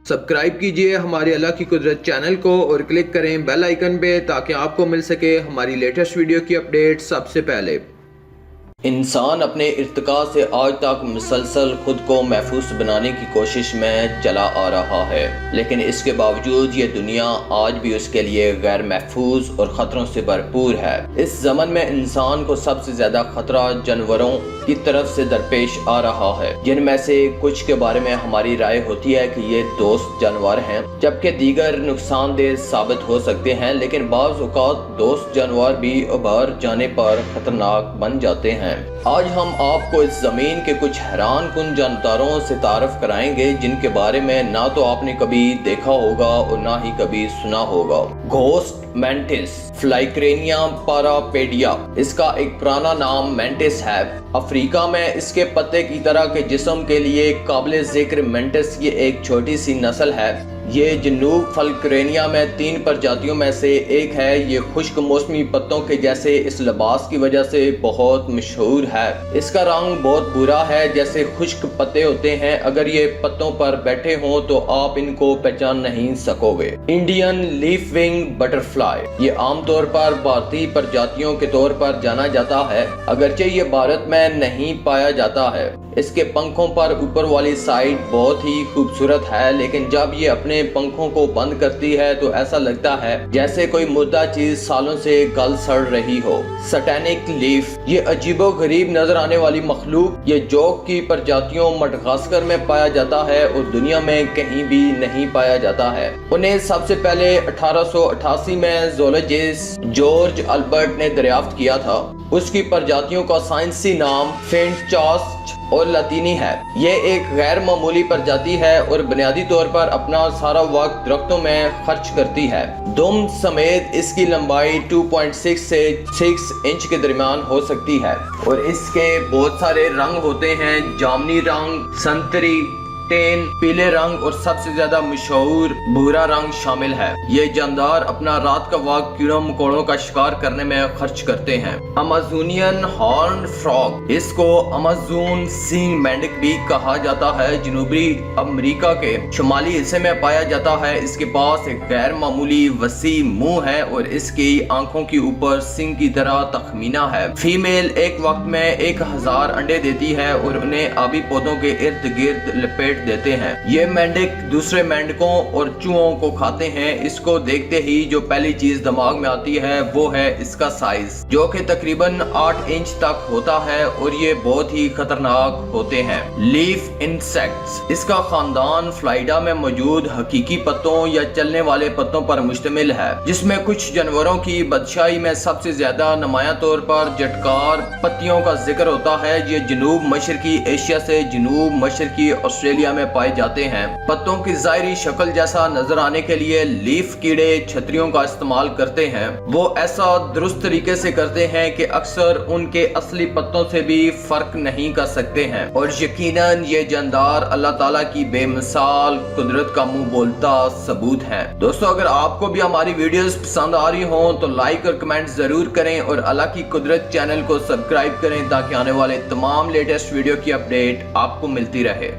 Subscribe कीजिए हमारे अल्लाह की कुदरत चैनल को और क्लिक करें बेल आइकन पे ताकि आपको मिल सके हमारी लेटेस्ट वीडियो की अपडेट सबसे पहले। इंसान अपने इर्तिका से आज तक मुसलसल खुद को महफूज बनाने की कोशिश में चला आ रहा है, लेकिन इसके बावजूद ये दुनिया आज भी उसके लिए गैर महफूज और ख़तरों से भरपूर है। इस ज़मन में इंसान को सबसे ज़्यादा खतरा जानवरों की तरफ से दरपेश आ रहा है, जिनमें से कुछ के बारे में हमारी राय होती है कि ये दोस्त जानवर हैं, जबकि दीगर नुकसानदेह साबित हो सकते हैं। लेकिन बाज़ औक़ात दोस्त जानवर भी उभर जाने पर खतरनाक बन जाते हैं। आज हम आपको इस जमीन के कुछ हैरान कुन जानदारों से तारफ कराएंगे, जिनके बारे में ना तो आपने कभी देखा होगा और ना ही कभी सुना होगा। घोस्ट मैंटिस फ्लाइक्रेनिया पारापेडिया, इसका एक पुराना नाम मैंटिस है। अफ्रीका में इसके पत्ते की तरह के जिस्म के लिए काबिल जिक्र मैंटिस की एक छोटी सी नस्ल है। ये जनूब फ्लाइक्रेनिया में 3 प्रजातियों में से एक है। ये खुश्क मौसमी पत्तों के जैसे इस लिबास की वजह से बहुत मशहूर है। इसका रंग बहुत बुरा है, जैसे खुश्क पत्ते होते हैं। अगर ये पत्तों पर बैठे हों तो आप इनको पहचान नहीं सकोगे। इंडियन लीफ विंग बटरफ्लाई, ये आमतौर पर भारतीय प्रजातियों के तौर पर जाना जाता है, अगरचे ये भारत में नहीं पाया जाता है। इसके पंखों पर ऊपर वाली साइड बहुत ही खूबसूरत है, लेकिन जब ये अपने पंखों को बंद करती है तो ऐसा लगता है जैसे कोई मुर्दा चीज सालों से गल सड़ रही हो। सैटेनिक लीफ, ये अजीबो गरीब नजर आने वाली मखलूक ये जोक की प्रजातियों मडगास्कर में पाया जाता है और दुनिया में कहीं भी नहीं पाया जाता है। उन्हें सबसे पहले 1888 में ज़ूलॉजिस्ट जॉर्ज अल्बर्ट ने दरियाफ्त किया था। उसकी प्रजातियों का साइंसी नाम फेंटचास्ट और लतीनी है। ये एक गैर मामूली प्रजाति है और बुनियादी तौर पर अपना सारा वक्त दरख्तों में खर्च करती है। दुम समेत इसकी लंबाई 2.6 से 6 इंच के दरमियान हो सकती है और इसके बहुत सारे रंग होते हैं, जामुनी रंग, संतरी, टेन, पीले रंग और सबसे ज्यादा मशहूर भूरा रंग शामिल है। ये जानदार अपना रात का वक्त कीड़ों मकोड़ों का शिकार करने में खर्च करते हैं। अमेज़ोनियन हॉर्न फ्रॉग, इसको अमेज़न सिंह मेंढक भी कहा जाता है, जनूबी अमेरिका के शुमाली हिस्से में पाया जाता है। इसके पास एक गैर मामूली वसी मुंह है और इसकी आंखों के ऊपर सिंह की तरह तखमीना है। फीमेल एक वक्त में 1000 अंडे देती है और उन्हें आबी पौधों के इर्द गिर्द लपेट देते हैं। ये मेंढक दूसरे मेंढकों और चूहों को खाते हैं। इसको देखते ही जो पहली चीज दिमाग में आती है वो है इसका साइज, जो कि तकरीबन 8 इंच तक होता है और ये बहुत ही खतरनाक होते हैं। लीफ इंसेक्ट्स, इसका खानदान फ्लाइडा में मौजूद हकीकी पत्तों या चलने वाले पत्तों पर मुश्तमिल है, जिसमें कुछ जानवरों की बादशाही में सबसे ज्यादा नुमायां तौर पर जटकार पत्तियों का जिक्र होता है। ये जनूब मशरकी एशिया से जनूब मशरकी ऑस्ट्रेलिया में पाए जाते हैं। पत्तों की जाहिरी शक्ल जैसा नजर आने के लिए लीफ कीड़े छतरियों का इस्तेमाल करते हैं। वो ऐसा दुरुस्त तरीके से करते हैं कि अक्सर उनके असली पत्तों से भी फर्क नहीं कर सकते हैं। और यकीनन ये जानदार अल्लाह ताला की बेमिसाल कुदरत का मुंह बोलता सबूत है। दोस्तों, अगर आपको भी हमारी वीडियोस पसंद आ रही हो तो लाइक और कमेंट जरूर करें और अल्लाह की कुदरत चैनल को सब्सक्राइब करें ताकि आने वाले तमाम लेटेस्ट वीडियो की अपडेट आपको मिलती रहे।